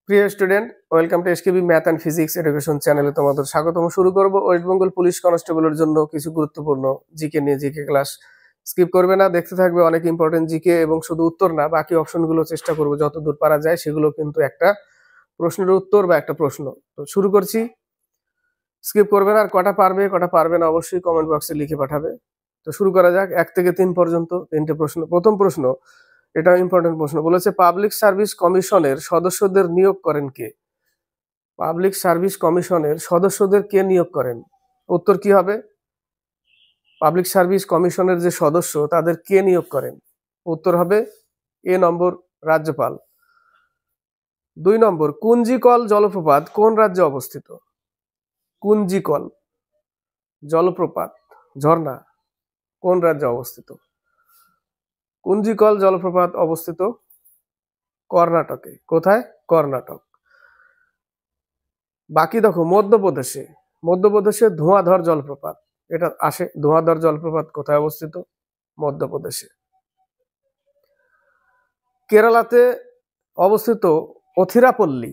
প্রিয় student, welcome to SKB math and physics education চ্যানেলে তোমাদের স্বাগতম। শুরু করব ওয়েস্ট বেঙ্গল পুলিশ কনস্টেবলের জন্য কিছু গুরুত্বপূর্ণ জিকে নিয়ে। জিকে ক্লাস স্কিপ করবে না, দেখতে থাকবে। অনেক ইম্পর্টেন্ট জিকে এবং শুধু উত্তর না, বাকি অপশনগুলো চেষ্টা করবো যতদূর পারা যায় সেগুলো কিন্তু একটা প্রশ্নের উত্তর বা একটা প্রশ্ন। তো শুরু করছি, স্কিপ করবে না। আর কটা পারবে না অবশ্যই কমেন্ট বক্সে লিখে পাঠাবে। তো শুরু করা যাক। 1 থেকে 3 পর্যন্ত 3টে প্রশ্ন। প্রথম প্রশ্ন, এটা ইম্পর্টেন্ট প্রশ্ন, বলেছে পাবলিক সার্ভিস কমিশনের সদস্যদের নিয়োগ করেন কে? পাবলিক সার্ভিস কমিশনের সদস্যদের কে নিয়োগ করেন? উত্তর কি হবে? পাবলিক সার্ভিস কমিশনের যে সদস্য তাদের কে নিয়োগ করেন? উত্তর হবে এ নম্বর, রাজ্যপাল। 2 নম্বর, কুঞ্জিকল জলপ্রপাত কোন রাজ্যে অবস্থিত? কুঞ্জিকল জলপ্রপাত, ঝর্ণা, কোন রাজ্যে অবস্থিত? কুঞ্জিকল জলপ্রপাত অবস্থিত কর্ণাটকে। কোথায়? কর্ণাটক। বাকি দেখো, মধ্যপ্রদেশে ধোঁয়াধর জলপ্রপাত, এটা আসে। ধোঁয়াধর জলপ্রপাত কোথায় অবস্থিত? মধ্যপ্রদেশে। কেরালাতে অবস্থিত অথিরাপল্লী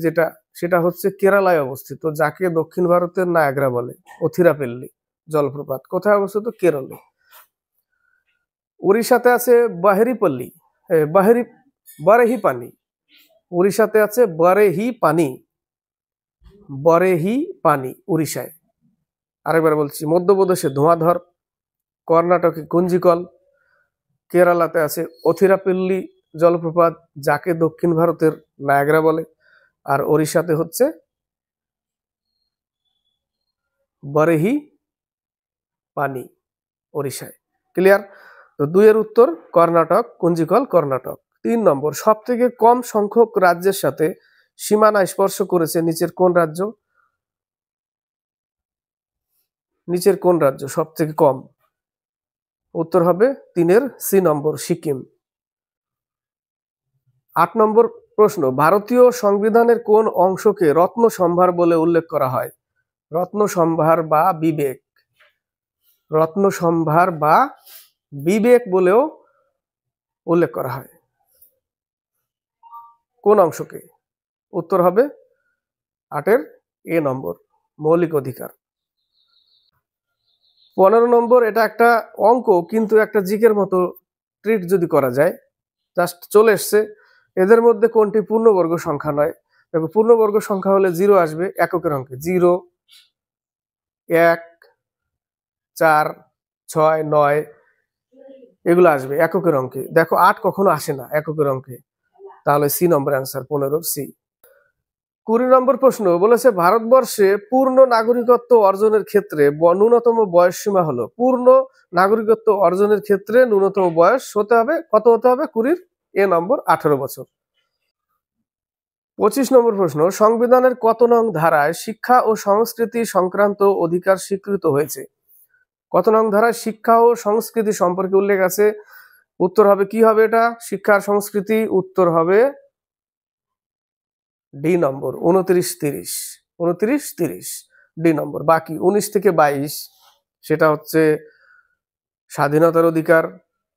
যেটা, সেটা হচ্ছে কেরালায় অবস্থিত, যাকে দক্ষিণ ভারতের নায়াগ্রা বলে। অথিরাপল্লী জলপ্রপাত কোথায় অবস্থিত? কেরলে। উড়িষ্যাতে আছে বারেহি পানি। উড়িষ্যাতে আছে বরেহি পানি উড়িষ্যায়। আরেকবার বলছি, মধ্যপ্রদেশে ধোঁয়াধর, কর্ণাটকে কুঞ্জিকল, কেরালাতে আছে অথিরাপল্লী জলপ্রপাত, যাকে দক্ষিণ ভারতের নায়াগ্রা বলে, আর ওড়িশাতে হচ্ছে বরেহি পানি ওড়িশায়। ক্লিয়ার? তো 2 এর উত্তর কর্ণাটক, কুঞ্জিকল কর্ণাটক। 3 নম্বর, সব থেকে কম সংখ্যক রাজ্যের সাথে সীমানা স্পর্শ করেছে নিচের কোন রাজ্য? সব থেকে কম? উত্তর হবে 3 এর সি নম্বর, সিকিম। 8 নম্বর প্রশ্ন, ভারতীয় সংবিধানের কোন অংশকে রত্ন সম্ভার বলে উল্লেখ করা হয়? রত্ন সম্ভার বা বিবেক বলেও উল্লেখ করা হয়। কোন অংশকে? উত্তর হবে 8 এর এ নম্বর, মৌলিক অধিকার। 15 নম্বর, এটা একটা অঙ্ক, কিন্তু একটা জিকের মতো ট্রিট যদি করা যায়, জাস্ট চলে এসছে। এদের মধ্যে কোনটি পূর্ণবর্গ সংখ্যা নয়? দেখো, পূর্ণবর্গ সংখ্যা হলে 0 আসবে এককের অঙ্কে। 0, 1, 4, 6, 9 এগুলো আসবে এককের অঙ্কে। দেখো, 8 কখনো আসে না এককের অঙ্কে। তাহলে সি নম্বর অ্যান্সার, 15 সি। 20 নম্বর প্রশ্ন, বলেছে ভারতবর্ষে পূর্ণ নাগরিকত্ব অর্জনের ক্ষেত্রে ন্যূনতম বয়স সীমা হলো। পূর্ণ নাগরিকত্ব অর্জনের ক্ষেত্রে ন্যূনতম বয়স হতে হবে কত? হতে হবে 20 এ নম্বর, 18 বছর। 25 নম্বর প্রশ্ন, সংবিধানের কত নং ধারায় শিক্ষা ও সংস্কৃতি সংক্রান্ত অধিকার স্বীকৃত হয়েছে? কত নং ধারায় শিক্ষা ও সংস্কৃতি সম্পর্কে উল্লেখ আছে? উত্তর হবে কি হবে এটা? শিক্ষা আর সংস্কৃতি। উত্তর হবে ডি নম্বর, 29-30 ডি নম্বর। বাকি 19 থেকে 22 সেটা হচ্ছে স্বাধীনতার অধিকার,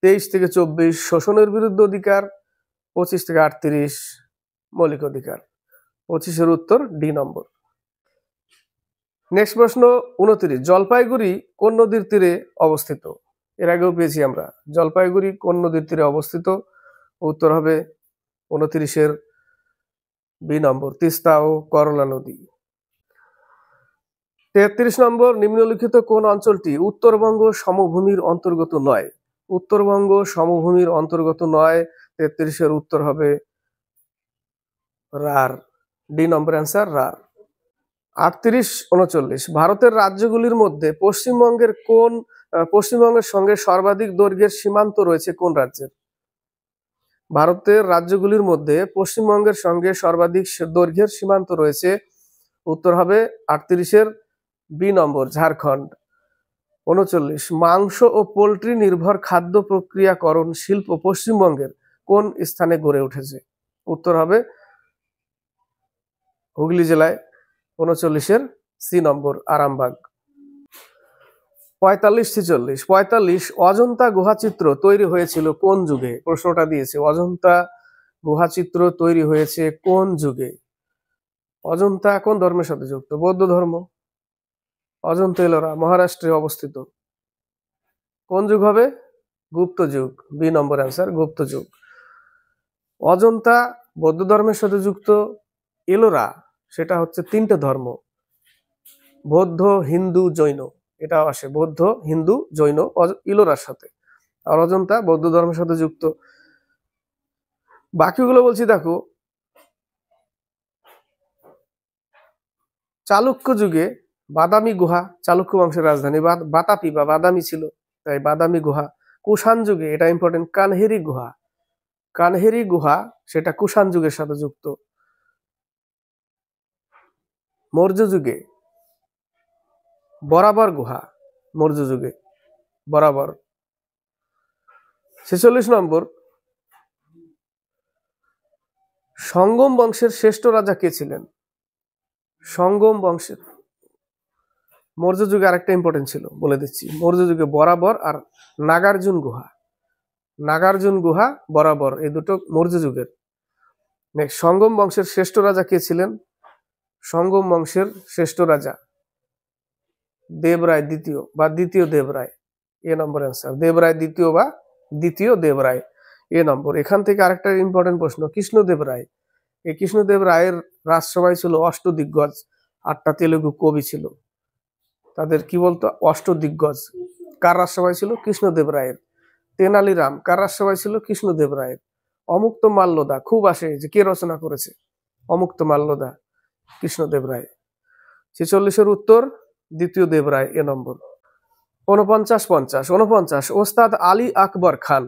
23 থেকে 24 শোষণের বিরুদ্ধে অধিকার, 25 থেকে 38 মৌলিক অধিকার। 25 এর উত্তর ডি নম্বর। নেক্সট প্রশ্ন 29, জলপাইগুড়ি কোন নদীর তীরে অবস্থিত? এর আগেও পেয়েছি আমরা। জলপাইগুড়ি কোন নদীর তীরে অবস্থিত? উত্তর হবে 29 এর বি নম্বর, তিস্তা ও করলা নদী। 33 নম্বর, নিম্নলিখিত কোন অঞ্চলটি উত্তরবঙ্গ সমভূমির অন্তর্গত নয়? উত্তরবঙ্গ সমভূমির অন্তর্গত নয়। 33 এর উত্তর হবে রার, ডি নম্বর অ্যান্সার, রার। 38-39, ভারতের রাজ্যগুলির মধ্যে পশ্চিমবঙ্গের সঙ্গে সর্বাধিক দৈর্ঘ্যের সীমান্ত রয়েছে কোন রাজ্যের? ভারতের রাজ্যগুলির মধ্যে পশ্চিমবঙ্গের সঙ্গে সর্বাধিক দৈর্ঘ্যের সীমান্ত রয়েছে। উত্তর হবে 38 এর বি নম্বর, ঝাড়খণ্ড। 39, মাংস ও পোল্ট্রি নির্ভর খাদ্য প্রক্রিয়াকরণ শিল্প পশ্চিমবঙ্গের কোন স্থানে গড়ে উঠেছে? উত্তর হবে হুগলি জেলায়। 39 এর সি নম্বর, আরামবাগ। 45-46, অজন্তা গুহাচিত্র তৈরি হয়েছিল কোন যুগে? প্রশ্নটা দিয়েছে, অজন্তা গুহাচিত্র তৈরি হয়েছে কোন যুগে? অজন্তা কোন ধর্মের সাথে যুক্ত? বৌদ্ধ ধর্ম। অজন্তা এলোরা মহারাষ্ট্রে অবস্থিত। কোন যুগ হবে? গুপ্ত যুগ। বি নম্বর অ্যান্সার, গুপ্ত যুগ। অজন্তা বৌদ্ধ ধর্মের সাথে যুক্ত, এলোরা সেটা হচ্ছে তিনটে ধর্ম, বৌদ্ধ, হিন্দু, জৈন। এটাও আসে বৌদ্ধ, হিন্দু, জৈন ইলোরার সাথে। আর অজন্তা বৌদ্ধ ধর্মের সাথে যুক্ত। বাকিগুলো বলছি দেখো। চালুক্য যুগে বাদামি গুহা, চালুক্য বংশের রাজধানী বাতাপি বা বাদামি ছিল, তাই বাদামি গুহা। কুষাণ যুগে, এটা ইম্পর্টেন্ট, কানহেরি গুহা। কানহেরি গুহা সেটা কুষাণ যুগের সাথে যুক্ত। মৌর্য যুগে বরাবর গুহা, মৌর্য যুগে বরাবর। 46 নম্বর, সঙ্গম বংশের শ্রেষ্ঠ রাজা কে ছিলেন? সঙ্গম বংশের মৌর্য যুগে আরেকটা ইম্পর্টেন্ট ছিল, বলে দিচ্ছি। মৌর্য যুগে বরাবর আর নাগার্জুন গুহা। নাগার্জুন গুহা, বরাবর, এই দুটো মৌর্য যুগের। নেক্সট, সঙ্গম বংশের শ্রেষ্ঠ রাজা কে ছিলেন? সঙ্গম বংশের শ্রেষ্ঠ রাজা দেবরায় দ্বিতীয় বা দ্বিতীয় দেবরায়। এ নম্বর অ্যান্সার, দেবরায় দ্বিতীয় বা দ্বিতীয় দেবরায়। এ নম্বর। এখান থেকে আরেকটা ইম্পর্টেন্ট প্রশ্ন, কৃষ্ণদেব রায়। এই কৃষ্ণদেব রায়ের রাজসভায় ছিল অষ্টদিগ্গজ, 8টা তেলুগু কবি ছিল, তাদের কি বলতো? অষ্টদিগ্গজ। কার রাজসভায় ছিল? কৃষ্ণদেব রায়ের। তেনালিরাম কার রাজসভায় ছিল? কৃষ্ণদেব রায়ের। অমুক্ত মাল্যদা খুব আসে, যে কে রচনা করেছে? অমুক্ত মাল্যদা, কৃষ্ণদেব রায়। 46-এর উত্তর দ্বিতীয় দেবরায়, এ নম্বর। 49 ওস্তাদ আলী আকবর খান,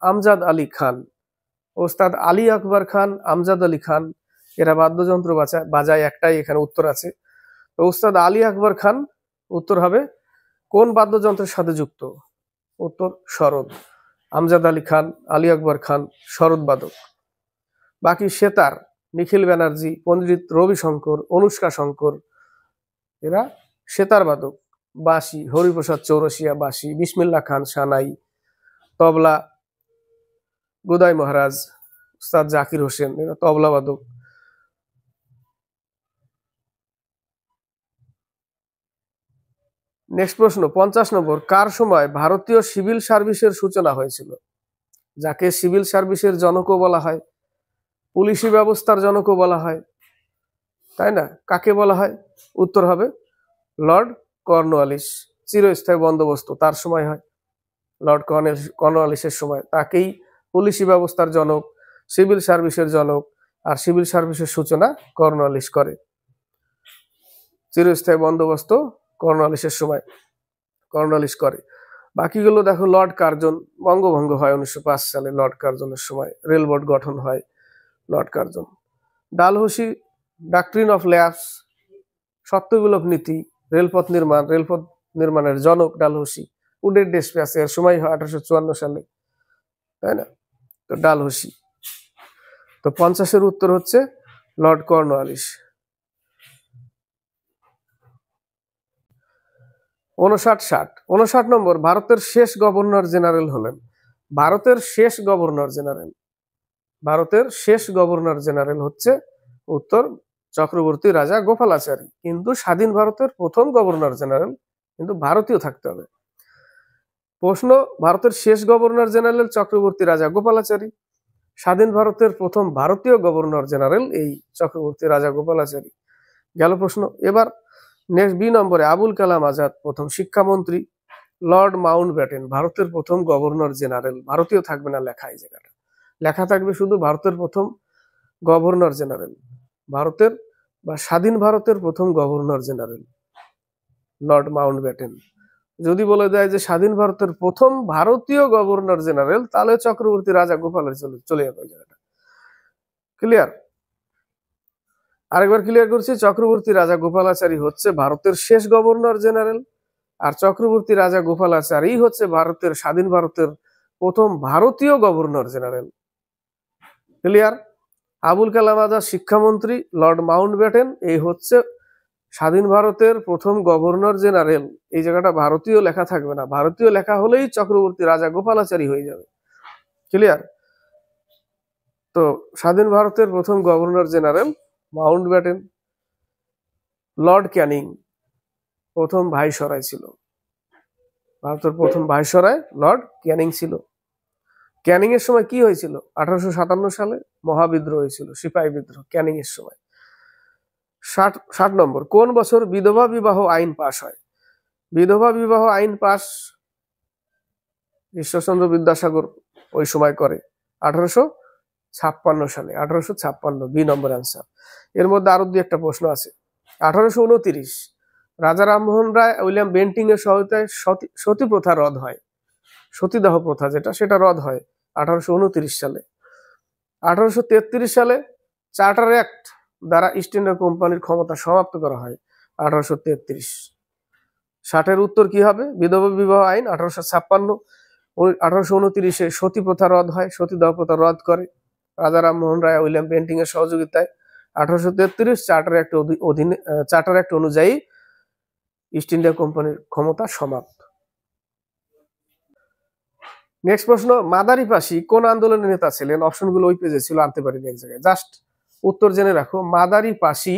আমজাদ আলী খান। ওস্তাদ আলী আকবর খান, আমজাদ আলী খান, এরা বাদ্যযন্ত্র বাজায়, একটাই এখানে উত্তর আছে। তো ওস্তাদ আলী আকবর খান উত্তর হবে কোন বাদ্যযন্ত্রের সাথে যুক্ত? উত্তর সরোদ। আমজাদ আলী খান, আলী আকবর খান সরোদ বাদক। বাকি সেতার, নিখিল ব্যানার্জি, পণ্ডিত রবিশঙ্কর, অনুষ্কা শঙ্কর, এরা সেতার বাদক। বাঁশি, হরিপ্রসাদ চৌরসিয়া বাঁশি, বিসমিল্লাহ খান সানাই। তবলা, গোদাই মহারাজ, উস্তাদ জাকির হোসেন, এরা তবলা বাদক। নেক্সট প্রশ্ন, 50 নম্বর, কার সময় ভারতীয় সিভিল সার্ভিসের সূচনা হয়েছিল? যাকে সিভিল সার্ভিসের জনকও বলা হয়, পুলিশি ব্যবস্থার জনকও বলা হয়, তাই না? কাকে বলা হয়? উত্তর হবে লর্ড কর্নওয়ালিস। চিরস্থায়ী বন্দোবস্ত তার সময় হয়, লর্ড কর্নওয়ালিসের সময়। তাকেই পুলিশি ব্যবস্থার জনক, সিভিল সার্ভিসের জনক, আর সিভিল সার্ভিসের সূচনা কর্নওয়ালিস করে। চিরস্থায়ী বন্দোবস্ত কর্নওয়ালিসের সময় কর্নওয়ালিস করে। বাকিগুলো দেখো, লর্ড কার্জন, বঙ্গভঙ্গ হয় 1905 সালে লর্ড কার্জনের সময়, রেলবোর্ড গঠন হয় lord Curzon. Dalhousie, doctrine of lapse, সত্যবিলোপ নীতি, রেলপথ নির্মাণের জনক ডালহৌসি। উডের ডেসপ্যাচ এর সময় হয় 1854 সালে, তাই না? তো ডালহৌসি। তো 50-এর উত্তর হচ্ছে লর্ড কর্নওয়ালিস। 59 নম্বর, ভারতের শেষ গভর্নর জেনারেল হলেন? ভারতের শেষ গভর্নর জেনারেল, ভারতের শেষ গভর্নর জেনারেল হচ্ছে উত্তর চক্রবর্তী রাজা গোপালাচারী। কিন্তু স্বাধীন ভারতের প্রথম গভর্নর জেনারেল কিন্তু ভারতীয় থাকতে হবে। প্রশ্ন, ভারতের শেষ গভর্নর জেনারেল চক্রবর্তী রাজা গোপালাচারী, স্বাধীন ভারতের প্রথম ভারতীয় গভর্নর জেনারেল এই চক্রবর্তী রাজা গোপালাচারী। গেল প্রশ্ন। এবার নেক্সট, বি নম্বরে, আবুল কালাম আজাদ প্রথম শিক্ষামন্ত্রী, লর্ড মাউন্টব্যাটেন ভারতের প্রথম গভর্নর জেনারেল। ভারতীয় থাকবে না লেখা, এই জায়গাটা লেখা থাকবে শুধু ভারতের প্রথম গভর্নর জেনারেল। ভারতের বা স্বাধীন ভারতের প্রথম গভর্নর জেনারেল লর্ড মাউন্টব্যাটেন। যদি বলে দেয় যে স্বাধীন ভারতের প্রথম ভারতীয় গভর্নর জেনারেল, তাহলে চক্রবর্তী রাজা গোপালের চলে যাবে ওই জায়গাটা। ক্লিয়ার? আরেকবার ক্লিয়ার করছি, চক্রবর্তী রাজা গোপালাচারী হচ্ছে ভারতের শেষ গভর্নর জেনারেল, আর চক্রবর্তী রাজা গোপালাচারী হচ্ছে ভারতের স্বাধীন ভারতের প্রথম ভারতীয় governor general. Clear? Abul Kalam Azad শিক্ষামন্ত্রী, লর্ড মাউন্টব্যাটেন এই হচ্ছে স্বাধীন ভারতের প্রথম গভর্নর জেনারেল। এই জায়গাটা ভারতীয় লেখা থাকবে না, ভারতীয় লেখা হলেই চক্রবর্তী রাজা গোপালাচারী হয়ে যাবে। ক্লিয়ার? তো স্বাধীন ভারতের প্রথম governor general Mountbatten. Lord Canning প্রথম ভাইসরয় ছিল। ভারতের প্রথম ভাইসরয় লর্ড ক্যানিং ছিল। ক্যানিং এর সময় কি হয়েছিল? 1857 সালে মহাবিদ্রোহ হয়েছিল, সিপাহী বিদ্রোহ, ক্যানিং এর সময়। 60 নম্বর, কোন বছর বিধবা বিবাহ আইন পাশ হয়? বিধবা বিবাহ আইন পাশ ঈশ্বরচন্দ্র বিদ্যাসাগর ওই সময় করে 1856 সালে। 1856, বি নম্বর অ্যান্সার। এর মধ্যে আরো দুই একটা প্রশ্ন আছে। 1829 রাজা রামমোহন রায় উইলিয়াম বেন্টিং এর সহায়তায় সতী প্রথা রদ হয়। সতীদাহ প্রথা যেটা, সেটা রদ হয় 1829 সালে। 1833 সালে চার্টার অ্যাক্ট দ্বারা ইস্ট ইন্ডিয়া কোম্পানির ক্ষমতা সমাপ্ত করা হয় 1833। 60-এর উত্তর কি হবে? বিধবা বিবাহ আইন 1856। 1829-এ সতী প্রথা রদ হয়, সতীদাহ প্রথা রদ করে রাজা রামমোহন রায় উইলিয়াম বেন্টিং এর সহযোগিতায়। 1833 চার্টার অ্যাক্ট অনুযায়ী ইস্ট ইন্ডিয়া কোম্পানির ক্ষমতা সমাপ্ত। নেক্সট প্রশ্ন, মাদারিপাশি কোন আন্দোলনের নেতা ছিলেন? অপশনগুলো ওই পেজে ছিল, আনতে পারিনি এক জায়গায়, জাস্ট উত্তর জেনে রাখো। মাদারিপাশি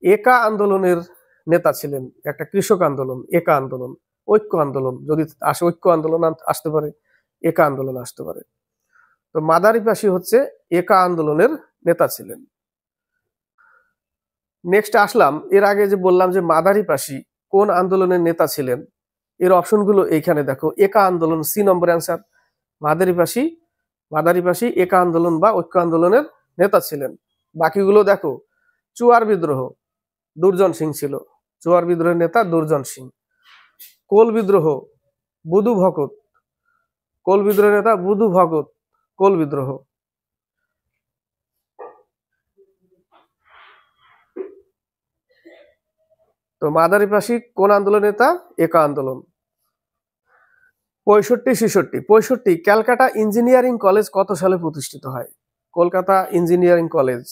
একা আন্দোলনের নেতা ছিলেন, একটা কৃষক আন্দোলন, একা আন্দোলন, ঐক্য আন্দোলন, যদি আসে ঐক্য আন্দোলন আসতে পারে, একা আন্দোলন আসতে পারে। তো মাদারিপাশি হচ্ছে একা আন্দোলনের নেতা ছিলেন। নেক্সট আসলাম, এর আগে যে বললাম যে মাদারিপাশি কোন আন্দোলনের নেতা ছিলেন, এর অপশনগুলো এইখানে দেখো। একা আন্দোলন, সি নম্বর অ্যান্সার। মাদারিপাশি একা আন্দোলন বা ঐক্য আন্দোলনের নেতা ছিলেন। বাকিগুলো দেখো। চুয়ার বিদ্রোহ দুর্জন সিং ছিল, চুয়ার বিদ্রোহের নেতা দুর্জন সিং। কোল বিদ্রোহ বুধু ভগত, কোল বিদ্রোহের নেতা বুধু ভগত, কোল বিদ্রোহ। তো মাদারিপাশি কোন আন্দোলন নেতা? একা আন্দোলন। 65-66 ক্যালকাটা ইঞ্জিনিয়ারিং কলেজ কত সালে প্রতিষ্ঠিত হয়? Kolkata engineering college,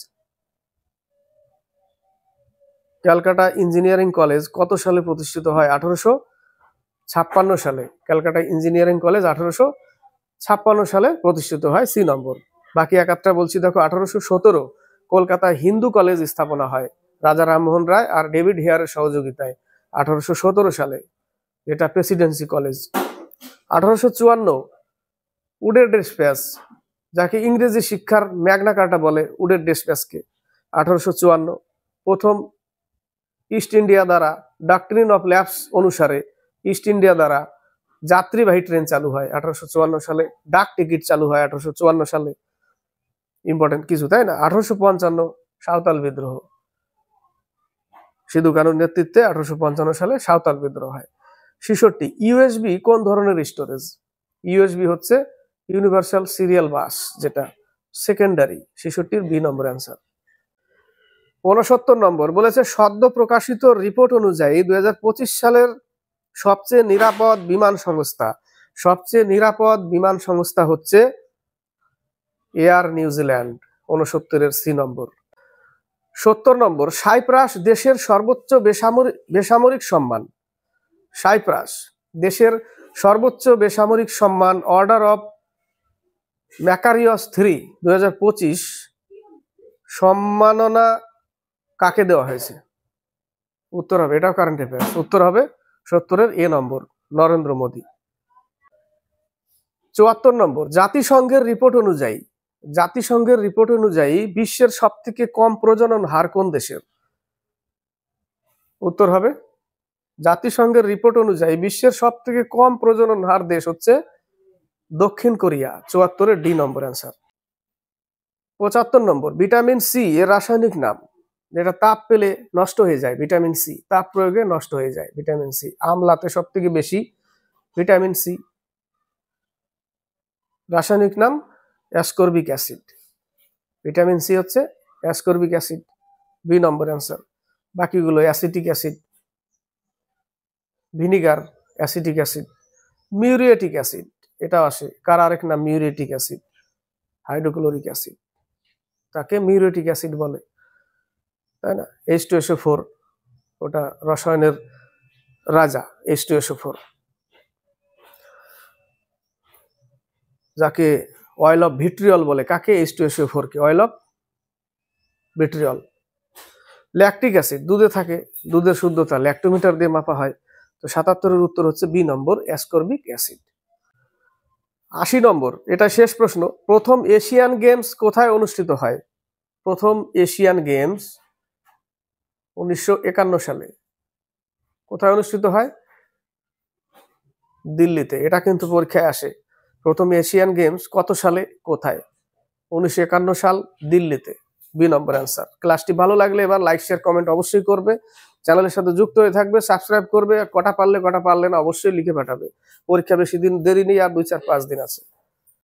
Calcutta engineering college কত সালে প্রতিষ্ঠিত হয়? 1856 সালে। ক্যালকাটা ইঞ্জিনিয়ারিং কলেজ 1856 সালে প্রতিষ্ঠিত হয়, সি নম্বর। বাকি একাত্রা বলছি দেখো। 1817 কলকাতা হিন্দু কলেজ স্থাপনা হয় রাজা রামমোহন রায় আর ডেভিড হেয়ারের সহযোগিতায় 1817 সালে, এটা প্রেসিডেন্সি কলেজ। 1854 উডের ডেসপ্যাচ, যাকে ইংরেজি শিক্ষার ম্যাগনা কার্টা বলে, উডের ডেসপ্যাচকে 1854 প্রথম ইস্ট ইন্ডিয়া দ্বারা ডক্ট্রিন অফ ল্যাপস অনুসারে ইস্ট ইন্ডিয়া দ্বারা যাত্রীবাহী ট্রেন চালু হয় 1854 সালে। ডাক টিকিট চালু হয় 1854 সালে। ইম্পর্টেন্ট কিছু, তাই না? 1855 সাঁওতাল বিদ্রোহ, সিধু কানুর নেতৃত্বে 1855 সালে সাঁওতাল বিদ্রোহ হয়। 66 ইউএসবি কোন ধরনের স্টোরেজ? ইউএসবি হচ্ছে ইউনিভার্সাল সিরিয়াল বাস, যেটা সেকেন্ডারি। 66-র B number answer. 69 নম্বর বলেছে, সদ্য প্রকাশিত রিপোর্ট অনুযায়ী 2025 সালের সবচেয়ে নিরাপদ বিমান সংস্থা হচ্ছে এয়ার নিউজিল্যান্ড। 69-এর সি নম্বর। 70 নম্বর, সাইপ্রাস দেশের সর্বোচ্চ বেসামরিক সম্মান। সাইপ্রাস দেশের সর্বোচ্চ বেসামরিক সম্মান অর্ডার অফ ম্যাকারিয়াস 3 2025 সম্মাননা কাকে দেওয়া হয়েছে? উত্তর হবে, এটাও কারেন্ট অ্যাফেয়ার্স, উত্তর হবে 70-এর এ নম্বর, নরেন্দ্র মোদী। 74 নম্বর, জাতিসংঘের রিপোর্ট অনুযায়ী বিশ্বের সবথেকে কম প্রজনন হার কোন দেশের? উত্তর হবে, জাতিসংঘের রিপোর্ট অনুযায়ী বিশ্বের সবথেকে কম প্রজনন হার দেশ হচ্ছে দক্ষিণ কোরিয়া। 74-এর ডি নম্বর অ্যান্সার। 75 নম্বর, ভিটামিন সি এর রাসায়নিক নাম, যেটা তাপ পেলে নষ্ট হয়ে যায়, ভিটামিন সি, তাপ প্রয়োগে নষ্ট হয়ে যায় ভিটামিন সি। আমলাতে সব থেকে বেশি ভিটামিন সি। রাসায়নিক নাম অ্যাসকর্বিক অ্যাসিড। ভিটামিন সি হচ্ছে ascorbic acid, B number answer. বাকিগুলো acetic acid, vinegar, acetic acid, muriatic acid, এটাও আসে। কার আরেক নাম মিউরিয়েটিক অ্যাসিড, হাইড্রোক্লোরিক অ্যাসিড, তাকে মিউরিয়েটিক অ্যাসিড বলে, তাই না? H2SO4, ওটা রসায়নের রাজা, H2SO4, যাকে অয়েল অফ ভিট্রিয়ল বলে কাকে? H2SO4 K oil of vitriol. Lactic acid দুধে থাকে, দুধের শুদ্ধতা ল্যাক্টোমিটার দিয়ে মাপা হয়। তো 77-এর উত্তর হচ্ছে বি নম্বর, অ্যাসকর্বিক অ্যাসিড। 80 নম্বর, এটা শেষ প্রশ্ন। প্রথম এশিয়ান গেমস কোথায় অনুষ্ঠিত হয়? প্রথম এশিয়ান গেমস 1951 সালে কোথায় অনুষ্ঠিত হয়? দিল্লিতে। এটা কিন্তু পরীক্ষায় আসে। প্রথম এশিয়ান গেমস কত সালে কোথায়? 1951 সাল, দিল্লিতে। B number answer. ক্লাসটি ভালো লাগলে এবার লাইক শেয়ার কমেন্ট অবশ্যই করবে, চ্যানেলের সাথে যুক্ত হয়ে থাকবে, সাবস্ক্রাইব করবে। কটা পারলে কটা পারলে না অবশ্যই লিখে পাঠাবে। পরীক্ষা বেশি দিন দেরি নেই, আর 2, 4, 5 দিন আছে।